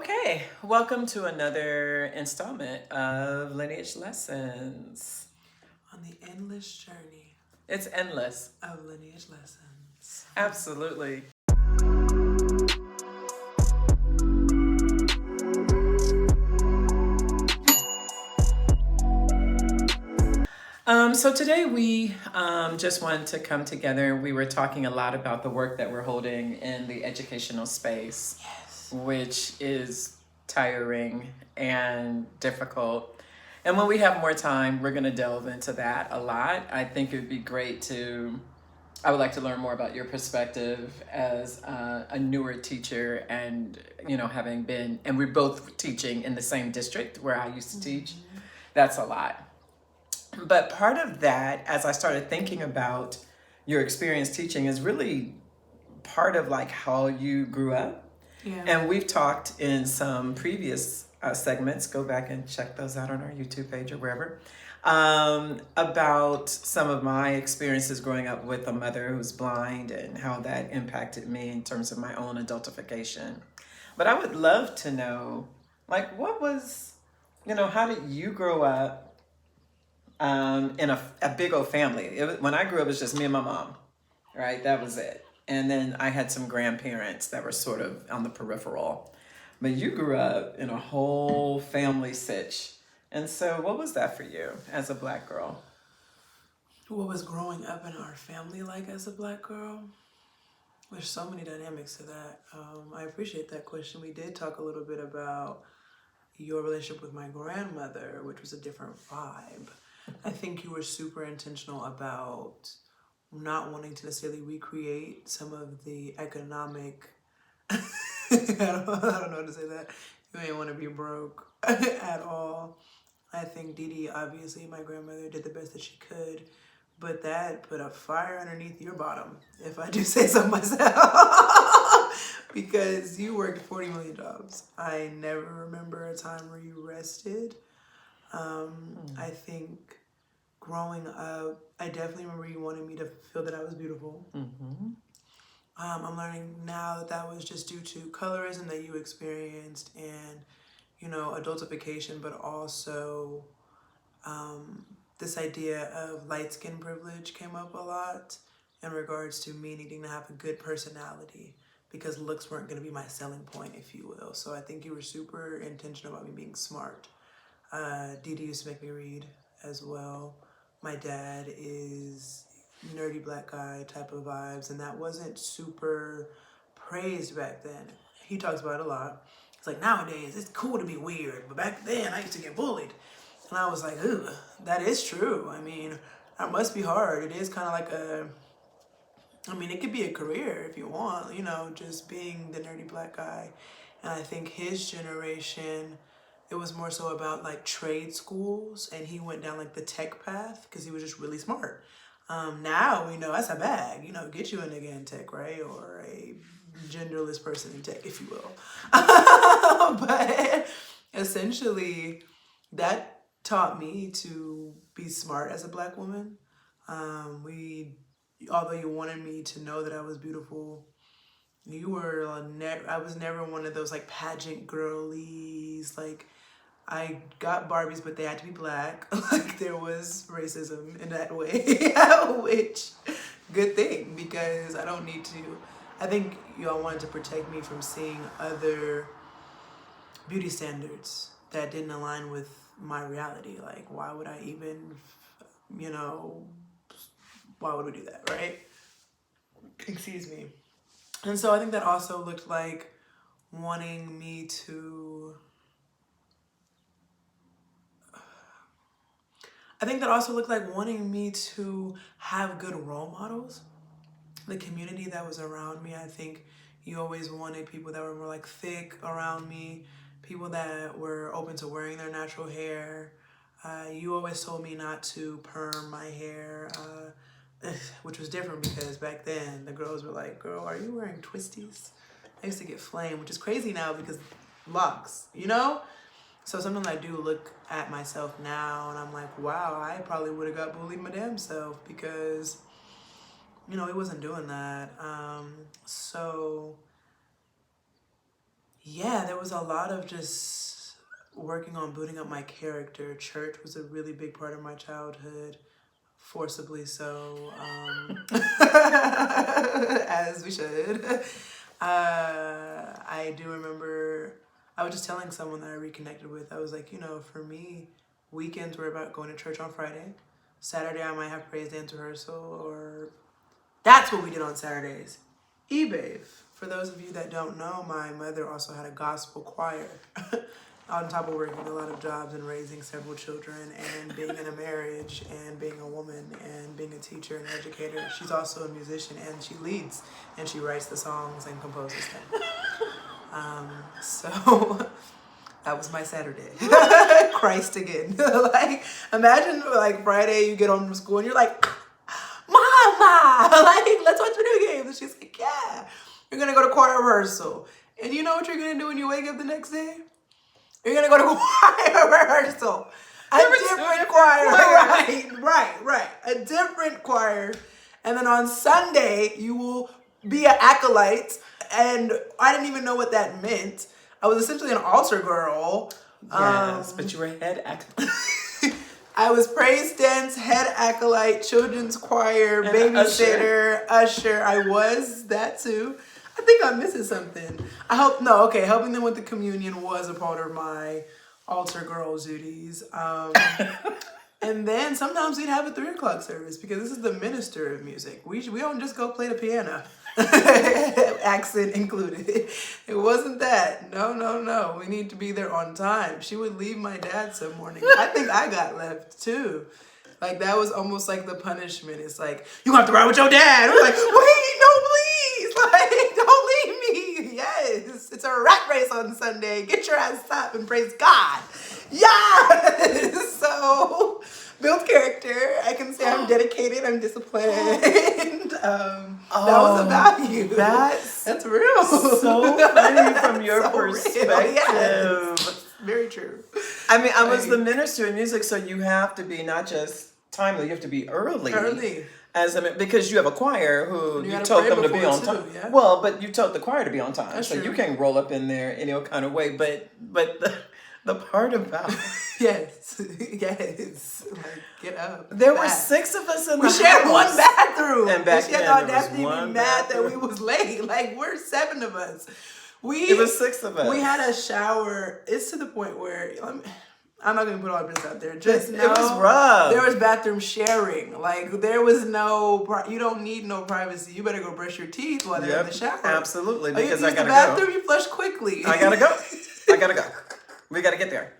Okay, welcome to another installment of Lineage Lessons. On the endless journey It's endless. of lineage lessons. Absolutely. So today we just wanted to come together. We were talking a lot about the work that we're holding in the educational space, Yes. which is tiring and difficult. And when we have more time, we're going to delve into that a lot. I think it would be great I would like to learn more about your perspective as a newer teacher and, having been, and we're both teaching in the same district where I used to teach. That's a lot. But part of that, as I started thinking about your experience teaching, is really part of like how you grew up. Yeah. And we've talked in some previous segments, go back and check those out on our YouTube page or wherever, about some of my experiences growing up with a mother who's blind and how that impacted me in terms of my own adultification. But I would love to know, like, how did you grow up in a big old family? When I grew up, it was just me and my mom, right? That was it. And then I had some grandparents that were sort of on the peripheral. But you grew up in a whole family sitch. And so what was that for you as a Black girl? What was growing up in our family like as a Black girl? There's so many dynamics to that. I appreciate that question. We did talk a little bit about your relationship with my grandmother, which was a different vibe. I think you were super intentional about not wanting to necessarily recreate some of the economic I don't know how to say that. You ain't want to be broke at all. I think Dee Dee, obviously, my grandmother, did the best that she could, but that put a fire underneath your bottom, if I do say so myself, because you worked 40 million jobs. I never remember a time where you rested. I think growing up, I definitely remember you wanted me to feel that I was beautiful. Mm-hmm. I'm learning now that that was just due to colorism that you experienced and, adultification, but also this idea of light skin privilege came up a lot in regards to me needing to have a good personality because looks weren't going to be my selling point, if you will. So I think you were super intentional about me being smart. Dee Dee used to make me read as well. My dad is nerdy Black guy type of vibes, and that wasn't super praised back then. He talks about it a lot. It's like nowadays it's cool to be weird, but back then I used to get bullied. And I was like, ooh, that is true. I mean, that must be hard. It is kind of like it could be a career if you want, just being the nerdy Black guy. And I think his generation, it was more so about like trade schools, and he went down like the tech path because he was just really smart. Now we know that's a bag, get you a nigga in tech, right? Or a genderless person in tech, if you will. But essentially, that taught me to be smart as a Black woman. Although you wanted me to know that I was beautiful, I was never one of those like pageant girlies. Like, I got Barbies, but they had to be Black. Like, there was racism in that way, which, good thing, because I don't need to. I think y'all wanted to protect me from seeing other beauty standards that didn't align with my reality. Like, why would I even, why would we do that, right? Excuse me. And so I think that also looked like wanting me to have good role models. The community that was around me, I think you always wanted people that were more like thick around me, people that were open to wearing their natural hair. You always told me not to perm my hair, which was different because back then the girls were like, girl, are you wearing twisties? I used to get flamed, which is crazy now because locks, So sometimes I do look at myself now and I'm like, wow, I probably would have got bullied my damn self because, he wasn't doing that. So yeah, there was a lot of just working on building up my character. Church was a really big part of my childhood, forcibly so, as we should. I do remember, I was just telling someone that I reconnected with, I was like, for me, weekends were about going to church on Friday. Saturday, I might have praise dance rehearsal, or that's what we did on Saturdays. E-Babe. For those of you that don't know, my mother also had a gospel choir. On top of working a lot of jobs and raising several children and being in a marriage and being a woman and being a teacher and educator, she's also a musician, and she leads and she writes the songs and composes them. So that was my Saturday. Christ again. Like, imagine like Friday you get home from school and you're like, Mama, like, let's watch video games. And she's like, yeah, you're gonna go to choir rehearsal. And you know what you're gonna do when you wake up the next day? You're gonna go to choir rehearsal. A different choir. Right. A different choir. And then on Sunday, you will be an acolyte. And I didn't even know what that meant. I was essentially an altar girl. Yes, but you were head acolyte. I was praise dance, head acolyte, children's choir, And babysitter, usher. I was that too. I think I'm missing something. Helping them with the communion was a part of my altar girl duties. And then sometimes we'd have a 3:00 service because this is the minister of music. We don't just go play the piano. Accent included. It wasn't that. No. We need to be there on time. She would leave my dad some morning. I think I got left too. Like, that was almost like the punishment. It's like, you have to ride with your dad. We're like, wait, no, please. Like, don't leave me. Yes. It's a rat race on Sunday. Get your ass up and praise God. Yes. So, build character. I can say I'm dedicated. I'm disciplined. That was a value. That's real. So funny from your So perspective. real. Yes. Very true. I mean, I was the minister of music, so you have to be not just timely, you have to be early. Because you have a choir who you told them to be on time. Yeah? Well, but you told the choir to be on time, so you can't roll up in there any kind of way. But the part about yes, like, get up. There were 6 of us in the house. We shared one bathroom. And back she had the audacity to be mad that we was late. Like, we're 7 of us. It was 6 of us. We had a shower. It's to the point where I'm not gonna put all this out there. Just know it was rough. There was bathroom sharing. Like, there was no. You don't need no privacy. You better go brush your teeth while they're in the shower. Absolutely, because I gotta go. The bathroom, you flush quickly. I gotta go. We gotta get there.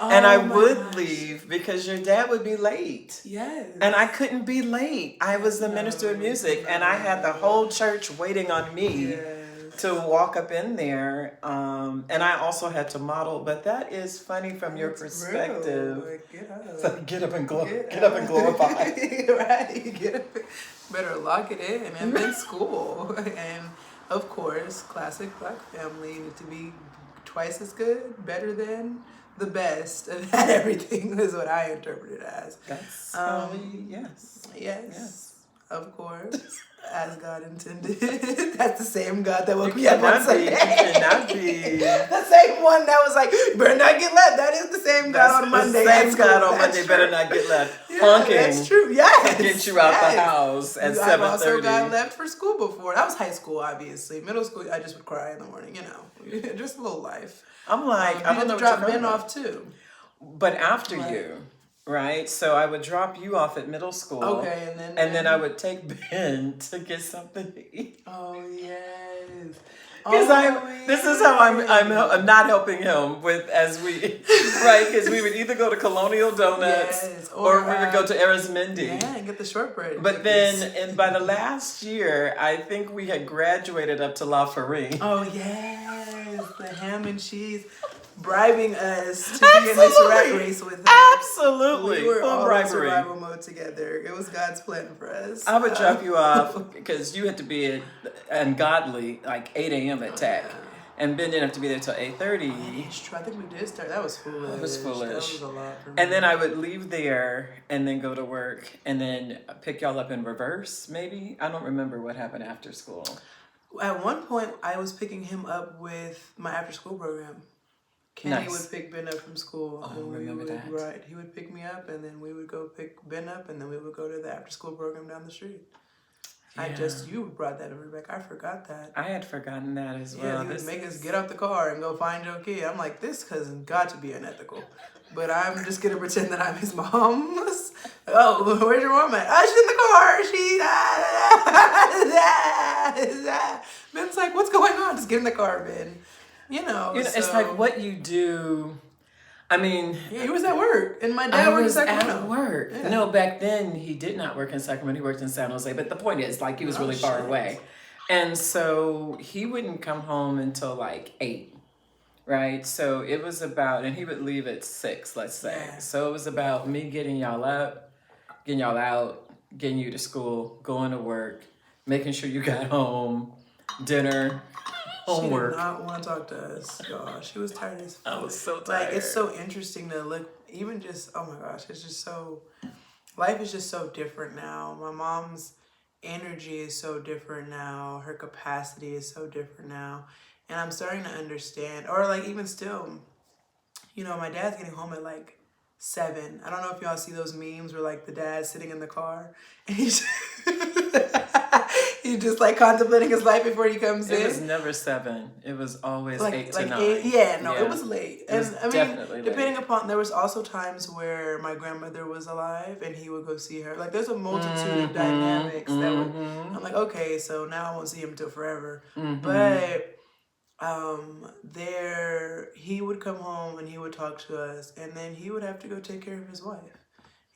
And I would leave because your dad would be late. Yes. And I couldn't be late. I was the minister of music, and I had the whole church waiting on me to walk up in there. And I also had to model, but that is funny from your perspective. Like, get up. So get up and glorify. Right. Get up. Better lock it in. And then school. And of course, classic Black family need to be twice as good, better than, the best at everything is what I interpret it as. That's yes. Of course. As God intended. That's the same God that woke me up on Sunday. You cannot be. The same one that was like, better not get left. That is the same God on Monday. The same God on Monday, better not get left. Yeah, Honking. That's true. Yes. To get you out the house at 7:30. I've also got left for school before. That was high school, obviously. Middle school, I just would cry in the morning, just a little life. I'm like, I don't know what you're drop Ben off too. But after you, right? So I would drop you off at middle school. Okay, and then I would take Ben to get something to eat. Oh yes. Because this is how I'm not helping him with because we would either go to Colonial Donuts or we would go to Arizmendi. Yeah, and get the shortbread. But then, by the last year, I think we had graduated up to La Farine. Oh yes, the ham and cheese. Bribing us to be in this rat race with him. Absolutely. We were full all in bribery. survival mode together. It was God's plan for us. I would drop you off because you had to be at ungodly, like 8 a.m. at Tech. Yeah. And Ben didn't have to be there till 8:30. It's true. I think we did start. That was foolish. That was a lot for me. And then I would leave there and then go to work and then pick y'all up in reverse, maybe. I don't remember what happened after school. At one point, I was picking him up with my after-school program. Kenny would pick Ben up from school, and we would ride. He would pick me up, and then we would go pick Ben up, and then we would go to the after-school program down the street. Yeah. You brought that memory back. I forgot that. I had forgotten that as well. Yeah, he would make us get out the car and go find your kid. I'm like, this cousin got to be unethical. But I'm just going to pretend that I'm his mom. Oh, where's your mom at? Oh, she's in the car. Ben's like, what's going on? Just get in the car, Ben. It's like what you do. I mean, yeah, he was at work, and my dad worked in Sacramento. At work. Yeah. No, back then he did not work in Sacramento. He worked in San Jose. But the point is, like, he was really far away, and so he wouldn't come home until like 8, right? So it was about, and he would leave at 6, let's say. Yeah. So it was about me getting y'all up, getting y'all out, getting you to school, going to work, making sure you got home, dinner. Homework. She did not want to talk to us, y'all. She was tired as fuck. I was so tired. Like, it's so interesting to look, even just, oh my gosh, it's just so, life is just so different now. My mom's energy is so different now. Her capacity is so different now. And I'm starting to understand, or like even still, my dad's getting home at like 7. I don't know if y'all see those memes where like the dad's sitting in the car and he's he's just like contemplating his life before he comes in. It was never 7. It was always 8 to 9. 8, it was late. It was definitely depending late. upon, there was also times where my grandmother was alive and he would go see her. Like there's a multitude of dynamics that would, I'm like, okay, so now I won't see him until forever. But he would come home and he would talk to us, and then he would have to go take care of his wife.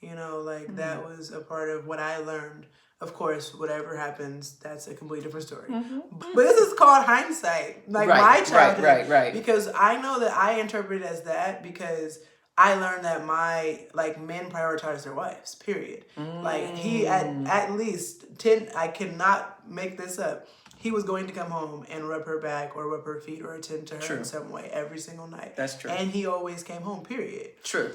That was a part of what I learned. Of course, whatever happens, that's a completely different story. But this is called hindsight. Like my childhood. Right. Because I know that I interpret it as that because I learned that men prioritize their wives, period. Like he, at least 10, I cannot make this up. He was going to come home and rub her back or rub her feet or attend to her in some way every single night. That's true. And he always came home, period. True.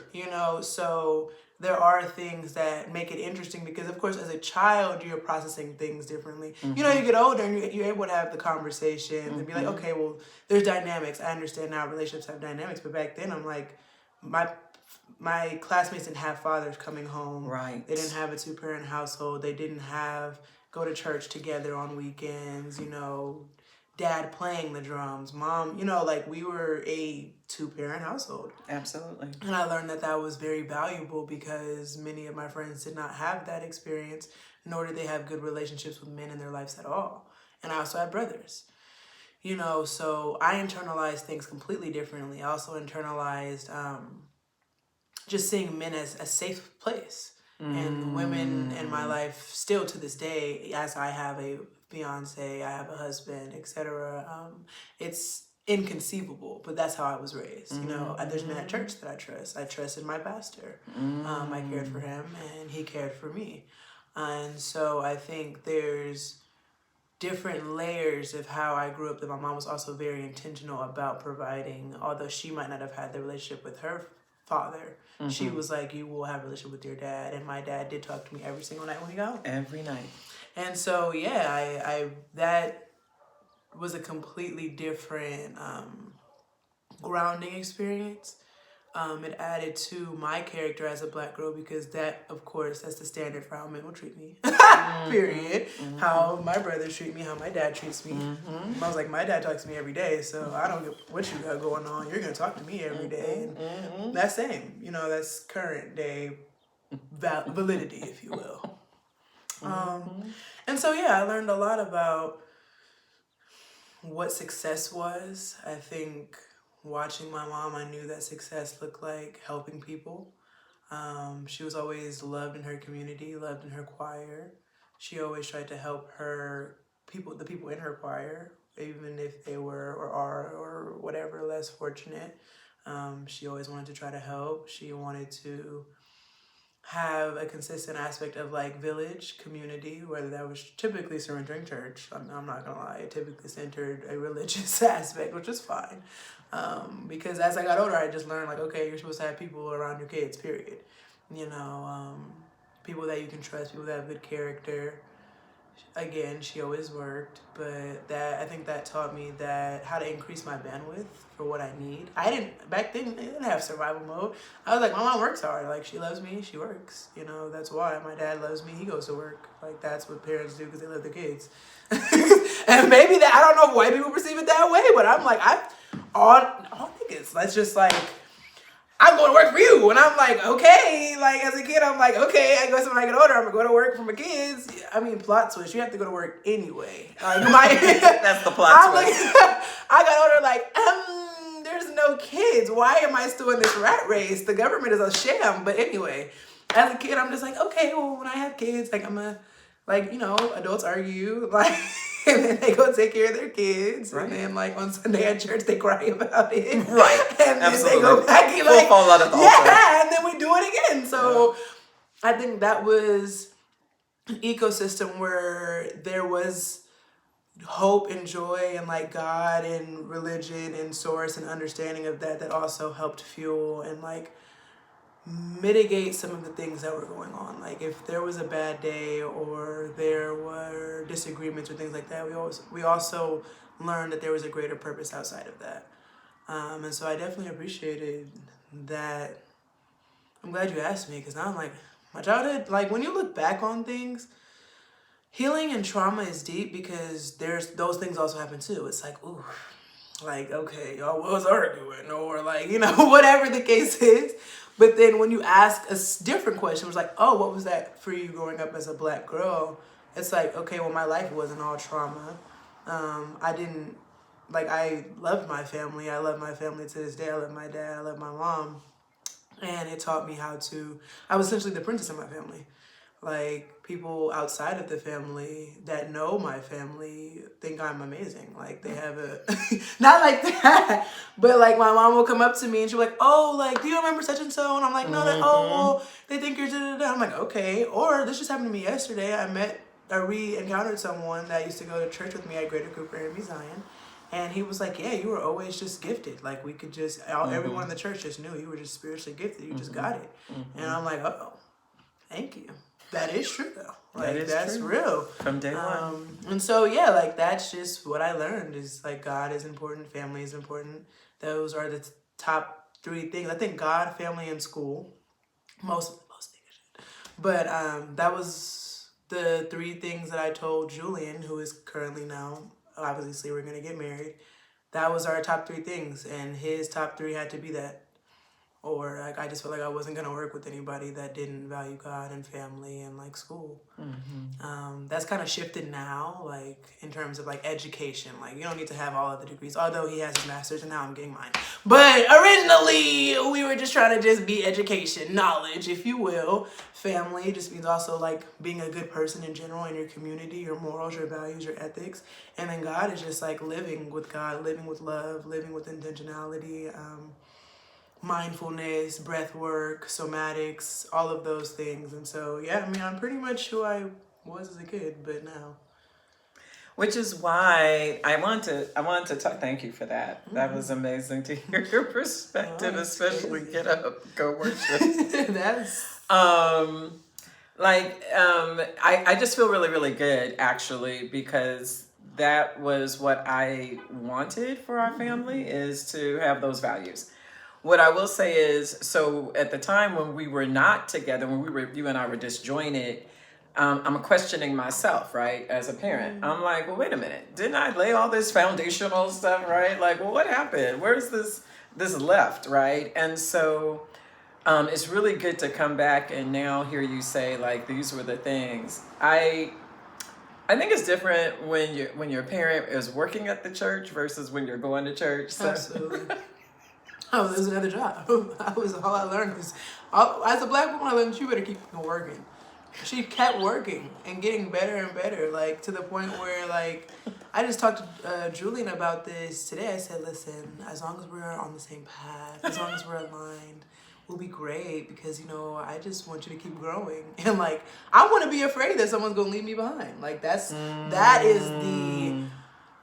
So there are things that make it interesting because, of course, as a child, you're processing things differently. You get older and you're able to have the conversations and be like, okay, well, there's dynamics. I understand now relationships have dynamics. But back then, I'm like, my classmates didn't have fathers coming home. Right. They didn't have a 2-parent household. They didn't go to church together on weekends, dad playing the drums, mom, we were a 2-parent household. Absolutely. And I learned that was very valuable because many of my friends did not have that experience, nor did they have good relationships with men in their lives at all. And I also had brothers, so I internalized things completely differently. I also internalized just seeing men as a safe place. And women in my life, still to this day, as I have a fiance, I have a husband, etc. It's inconceivable, but that's how I was raised. There's men at church that I trust. I trusted my pastor. I cared for him, and he cared for me. And so I think there's different layers of how I grew up. That my mom was also very intentional about providing, although she might not have had the relationship with her father. She was like, you will have a relationship with your dad. And my dad did talk to me every single night when he got home. Every night. And so, I that was a completely different grounding experience. It added to my character as a Black girl because that, of course, that's the standard for how men will treat me. Period. How my brothers treat me, how my dad treats me. I was like, my dad talks to me every day, so I don't get what you got going on. You're going to talk to me every day. And that's same. That's current day validity, if you will. And so, I learned a lot about what success was. I think watching my mom, I knew that success looked like helping people. She was always loved in her community, loved in her choir. She always tried to help the people in her choir, even if they were or are or whatever less fortunate. She always wanted to try to help. She wanted to have a consistent aspect of village community, whether that was typically surrendering church. I'm not gonna lie, it typically centered a religious aspect, which is fine. Because as I got older, I just learned okay, you're supposed to have people around your kids, period. People that you can trust, people that have good character. again, she always worked, but I think that taught me that how to increase my bandwidth for what I need. Back then, I didn't have survival mode. I was like, my mom works hard. Like, she loves me, she works. You know, that's why. My dad loves me, he goes to work. Like, that's what parents do because they love their kids. And maybe I don't know if white people perceive it that way, but I'm like, all niggas, let's just like, I'm going to work for you. And I'm like, okay. Like, as a kid, I'm like, okay, I guess when I get older, I'm going to go to work for my kids. I mean, plot twist, you have to go to work anyway. Like, That's the plot twist. Like, I got older, like, there's no kids. Why am I still in this rat race? The government is a sham. But anyway, as a kid, I'm just like, okay, well, when I have kids, like, I'm a, like, you know, adults argue, like, and then they go take care of their kids. Right. And then, like, on Sunday at church, they cry about it. Right. And Absolutely. then they go back and, like, fall out of the yeah, and then we do it again. So I think that was an ecosystem where there was hope and joy and, like, God and religion and source and understanding of that also helped fuel and, like, mitigate some of the things that were going on. Like, if there was a bad day or there were disagreements or things like that, we also learned that there was a greater purpose outside of that. And so I definitely appreciated that. I'm glad you asked me, because now I'm like, my childhood, like, when you look back on things, healing and trauma is deep because those things also happen too. It's like, ooh, like, okay, y'all was arguing, or like, you know, whatever the case is. But then when you ask a different question, it's like, oh, what was that for you growing up as a Black girl? It's like, okay, well, my life wasn't all trauma. I loved my family. I love my family to this day. I love my dad. I love my mom. And it taught me I was essentially the princess of my family. Like, people outside of the family that know my family think I'm amazing. Like, they have not like that, but like, my mom will come up to me and she'll be like, oh, like, do you remember such and so? And I'm like, no, they think you're da-da-da. I'm like, okay. Or this just happened to me yesterday. We encountered someone that used to go to church with me at Greater Cooper and Zion. And he was like, yeah, you were always just gifted. Like, we could just, everyone in the church just knew you were just spiritually gifted. You just got it. And I'm like, oh, thank you. That is true, though. Like, that's true. Real. From day one. And so, yeah, like, that's just what I learned is, like, God is important, family is important. Those are the top three things. I think God, family, and school. Most things. But that was the three things that I told Julian, who is currently now, obviously, we're going to get married. That was our top three things, and his top three had to be that. Or, like, I just felt like I wasn't going to work with anybody that didn't value God and family and, like, school. That's kind of shifted now, like, in terms of, like, education. Like, you don't need to have all of the degrees, although he has his master's and now I'm getting mine. But originally, we were just trying to just be education, knowledge, if you will. Family just means also, like, being a good person in general in your community, your morals, your values, your ethics. And then God is just, like, living with God, living with love, living with intentionality, mindfulness, breath work, somatics, all of those things. And so, yeah, I mean, I'm pretty much who I was as a kid, but now. Which is why I want to talk. Thank you for that. That was amazing to hear your perspective, especially crazy. Get up, go worship. I just feel really, really good, actually, because that was what I wanted for our family, is to have those values. What I will say is, so at the time when we were not together, you and I were disjointed, I'm questioning myself, right, as a parent. I'm like, well, wait a minute. Didn't I lay all this foundational stuff, right? Like, well, what happened? Where's this left, right? And so it's really good to come back and now hear you say, like, these were the things. I think it's different when your parent is working at the church versus when you're going to church. So. Absolutely. Oh, there's another job. All I learned is, as a Black woman, I learned you better keep working. She kept working and getting better and better, like, to the point where, like, I just talked to Julian about this today. I said, listen, as long as we're on the same path, as long as we're aligned, we'll be great, because, you know, I just want you to keep growing. And, like, I want to be afraid that someone's going to leave me behind. Like, that is the...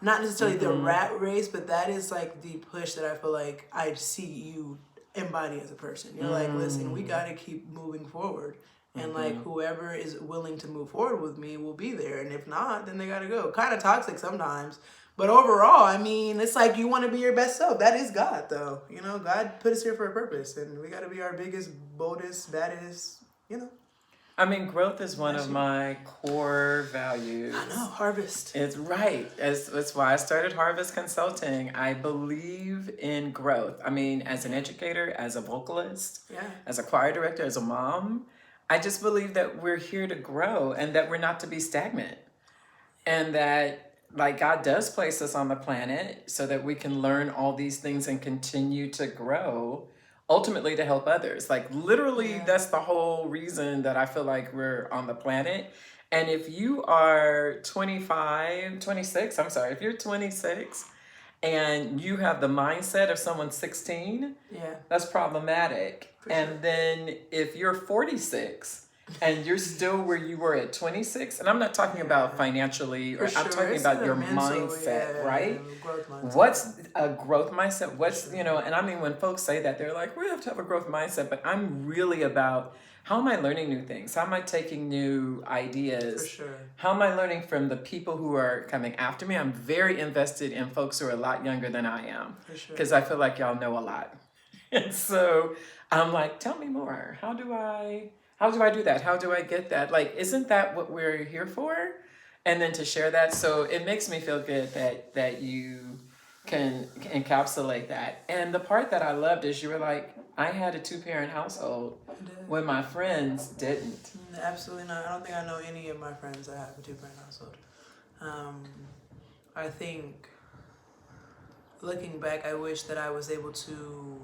Not necessarily the rat race, but that is, like, the push that I feel like I see you embody as a person. You're like, listen, we got to keep moving forward. And like whoever is willing to move forward with me will be there. And if not, then they gotta go. Kind of toxic sometimes. But overall, I mean, it's like you want to be your best self. That is God, though. You know, God put us here for a purpose. And we got to be our biggest, boldest, baddest, you know. I mean, growth is one of my core values. I know, harvest. It's right. It's why I started Harvest Consulting. I believe in growth. I mean, as an educator, as a vocalist, as a choir director, as a mom, I just believe that we're here to grow and that we're not to be stagnant. And that, like, God does place us on the planet so that we can learn all these things and continue to grow, ultimately to help others. Like, literally, that's the whole reason that I feel like we're on the planet. And if you are 26, if you're 26 and you have the mindset of someone 16, that's problematic. And then if you're 46 and you're still where you were at 26, and I'm not talking about financially, or I'm talking about your mindset, right? Growth mindset. What's a growth mindset? What's, you know, and I mean, when folks say that, they're like, we have to have a growth mindset, but I'm really about, how am I learning new things? How am I taking new ideas? For sure. How am I learning from the people who are coming after me? I'm very invested in folks who are a lot younger than I am. For sure. Because I feel like y'all know a lot. And so I'm like, tell me more. How do I do that? How do I get that? Like, isn't that what we're here for? And then to share that. So it makes me feel good that you can encapsulate that. And the part that I loved is you were like, I had a 2-parent household when my friends didn't. Absolutely not. I don't think I know any of my friends that have a 2-parent household. I think, looking back, I wish that I was able to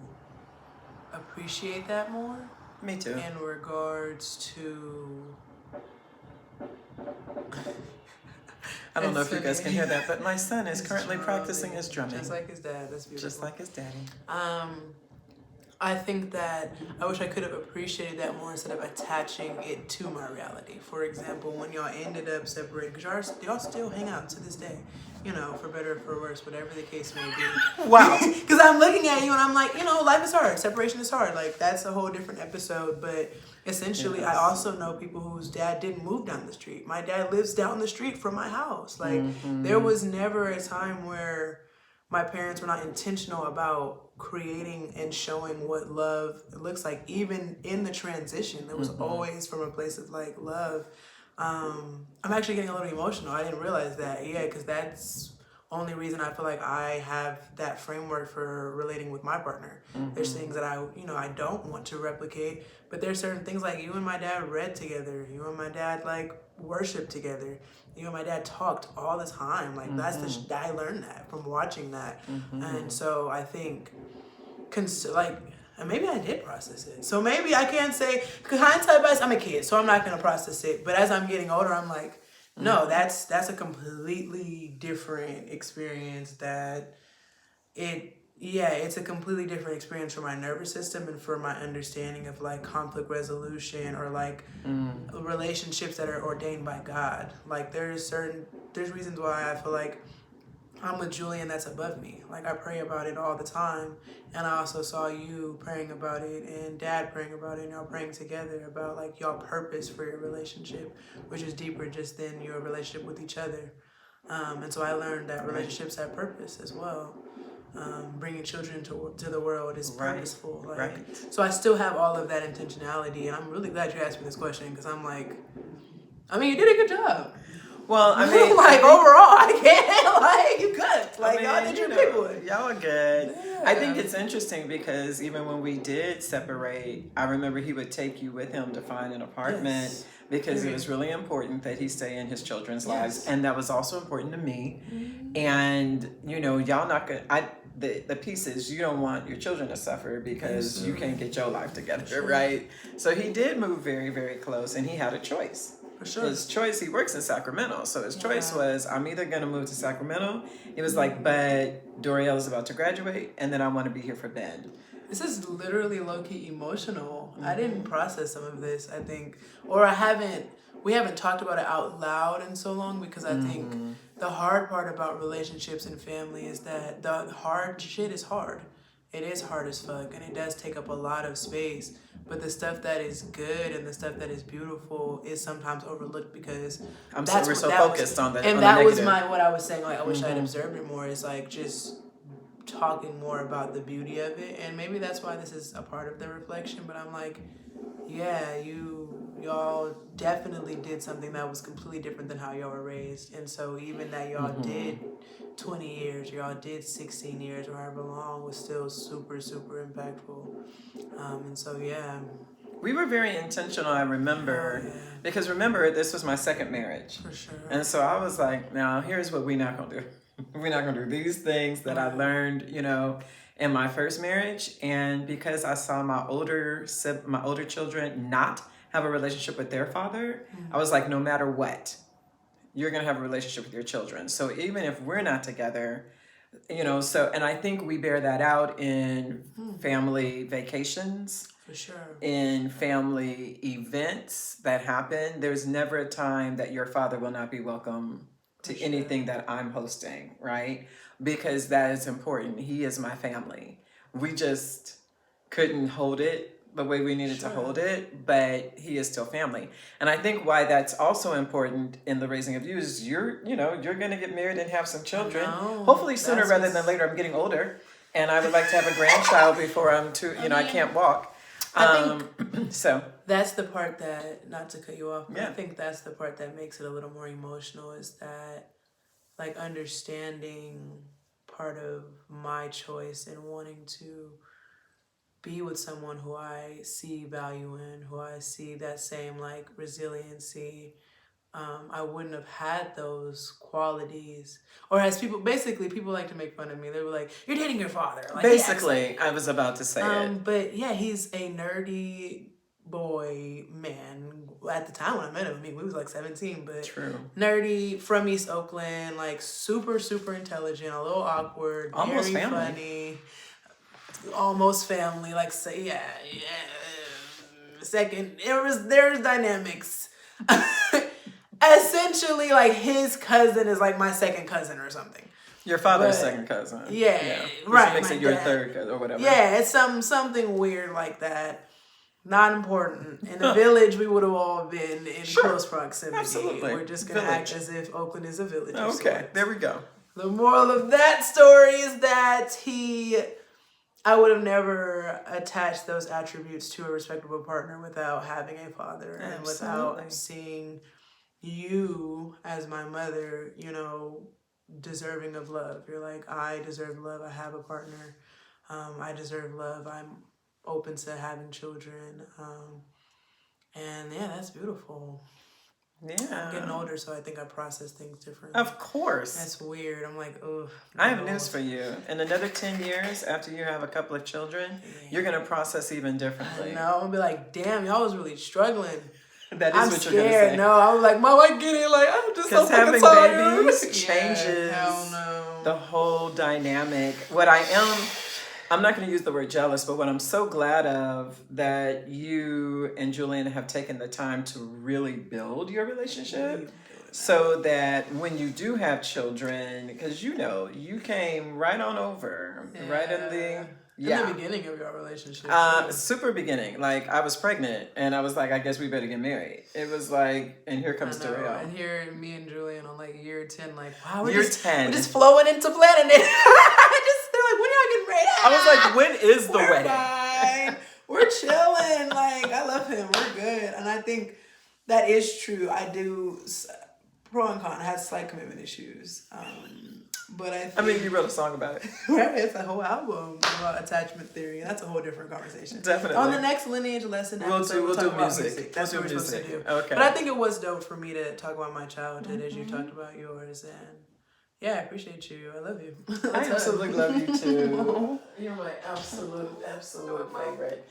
appreciate that more. Me too. In regards to... I don't know if you guys can hear that, but my son is currently practicing his drumming. Just like his dad. That's beautiful. Just like his daddy. I think that I wish I could have appreciated that more instead of attaching it to my reality. For example, when y'all ended up separating, because y'all still hang out to this day, you know, for better or for worse, whatever the case may be. Wow. Because I'm looking at you and I'm like, you know, life is hard. Separation is hard. Like, that's a whole different episode. But essentially, I also know people whose dad didn't move down the street. My dad lives down the street from my house. Like, there was never a time where my parents were not intentional about creating and showing what love looks like. Even in the transition, it was always from a place of like love. I'm actually getting a little emotional. I didn't realize that. Yeah, because that's only reason I feel like I have that framework for relating with my partner. There's things that I don't want to replicate, but there's certain things like you and my dad read together. You and my dad like worshiped together. You and my dad talked all the time. Like that's I learned that from watching that. And so I think and maybe I did process it. So maybe I can't say, because hindsight bias, I'm a kid, so I'm not going to process it. But as I'm getting older, I'm like, no, that's a completely different experience it's a completely different experience for my nervous system and for my understanding of like conflict resolution or like relationships that are ordained by God. Like there's reasons why I feel like I'm with Julian that's above me. Like I pray about it all the time. And I also saw you praying about it and Dad praying about it and y'all praying together about like y'all purpose for your relationship, which is deeper just than your relationship with each other. And so I learned that relationships have purpose as well. Bringing children to the world is purposeful. So I still have all of that intentionality. And I'm really glad you asked me this question because I'm like, I mean, you did a good job. Well, I mean, like overall, I can't. Like you good. Like y'all did your big one. Y'all are good. Yeah. I think it's interesting because even when we did separate, I remember he would take you with him to find an apartment because it was really important that he stay in his children's lives, and that was also important to me. And y'all not gonna. The piece is you don't want your children to suffer because you can't get your life together, right? So he did move very, very close, and he had a choice. For sure. His choice, he works in Sacramento, so his choice was, I'm either going to move to Sacramento. He was like, but Dorielle is about to graduate, and then I want to be here for Ben. This is literally low-key emotional. I didn't process some of this, I think. Or we haven't talked about it out loud in so long because I think the hard part about relationships and family is that the hard shit is hard. it is hard as fuck, and it does take up a lot of space. But the stuff that is good and the stuff that is beautiful is sometimes overlooked because we're so focused on the and on that the was negative. what I was saying. Like I wish I had observed it more. Is like just talking more about the beauty of it, and maybe that's why this is a part of the reflection. But I'm like, yeah, y'all definitely did something that was completely different than how y'all were raised, and so even that y'all did 20 years, y'all did 16 years, or however long, was still super super impactful. And so yeah. We were very intentional, I remember, because remember, this was my second marriage. For sure. And so I was like, now here's what we're not going to do. We're not going to do these things that I learned, in my first marriage. And because I saw my older children not have a relationship with their father, I was like, no matter what, you're going to have a relationship with your children. So even if we're not together, and I think we bear that out in family vacations. For sure. In family events that happen, there's never a time that your father will not be welcome to anything that I'm hosting, right? Because that is important. He is my family. We just couldn't hold it the way we needed to hold it, but he is still family. And I think why that's also important in the raising of you is you're going to get married and have some children. Hopefully sooner rather than later. I'm getting older and I would like to have a grandchild before I'm too, I can't walk. I think so that's the part that, not to cut you off, but yeah. I think that's the part that makes it a little more emotional, is that like understanding part of my choice and wanting to be with someone who I see value in, who I see that same like resiliency. I wouldn't have had those qualities. Or as people like to make fun of me. They were like, you're dating your father. Like, basically, I was about to say it. But yeah, he's a nerdy boy, man. At the time when I met him, we was like 17, but true. Nerdy, from East Oakland, like super, super intelligent, a little awkward, almost very family. Funny, almost family. Like, say, yeah. Second, there's dynamics. Essentially, like, his cousin is like my second cousin or something. Your father's second cousin. Yeah. Right. Which makes it your third cousin or whatever. Yeah, it's something weird like that. Not important. In the village, we would have all been in close proximity. Absolutely. We're just going to act as if Oakland is a village. Okay, there we go. The moral of that story is that I would have never attached those attributes to a respectable partner without having a father. And without seeing you as my mother, deserving of love. You're like, I deserve love. I have a partner. I deserve love. I'm open to having children. And yeah, that's beautiful. Yeah. I'm getting older, so I think I process things differently. Of course. That's weird. I'm like, oh. I have news for you. In another 10 years, after you have a couple of children, you're going to process even differently. No, I'm going to be like, damn, y'all was really struggling. That is I'm what scared. you're going to say. No, I was like, Mom, I get it. Like, I'm just so fucking tired. Because having babies changes no. the whole dynamic. I'm not going to use the word jealous, but what I'm so glad of that you and Julian have taken the time to really build your relationship so that when you do have children, because you came right on over, right in the... In the beginning of your relationship. Super beginning. Like, I was pregnant, and I was like, I guess we better get married. It was like, and here comes Dorielle. And here, me and Julian on like year 10, like, wow, we're just flowing into planning it. They're like, when y'all getting married? I was like, when is the wedding? Fine. We're chilling. Like, I love him. We're good. And I think that is true. I do, pro and con, I had slight commitment issues. But I mean, you wrote a song about it. Right? It's a whole album about attachment theory. That's a whole different conversation. Definitely. On the next Lineage lesson episode, we'll talk about music. That's what we're supposed to do. Okay. But I think it was dope for me to talk about my childhood as you talked about yours. And yeah, I appreciate you. I love you. I absolutely love you too. You're my absolute favorite.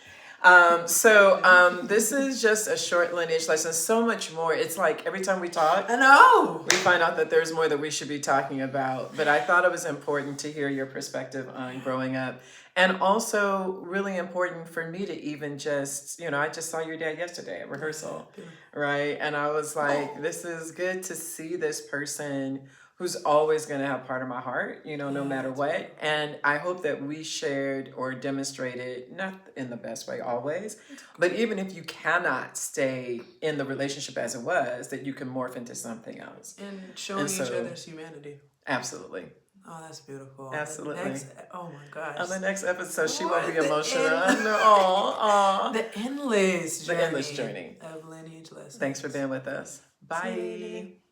This is just a short Lineage lesson. So much more. It's like every time we talk, I know, we find out that there's more that we should be talking about. But I thought it was important to hear your perspective on growing up. And also really important for me to even just, I just saw your dad yesterday at rehearsal, right? And I was like, this is good to see this person who's always going to have part of my heart, no Yeah, matter that's what. beautiful. And I hope that we shared or demonstrated, not in the best way always, but even if you cannot stay in the relationship as it was, that you can morph into something else. And showing And each so- other's humanity. Absolutely. Oh, that's beautiful. Absolutely. Oh my gosh. On the next episode, she will What? be The emotional. end- I know. Aw. The endless journey. The endless journey. Of lineage lessons. Thanks for being with us. See you later. Bye.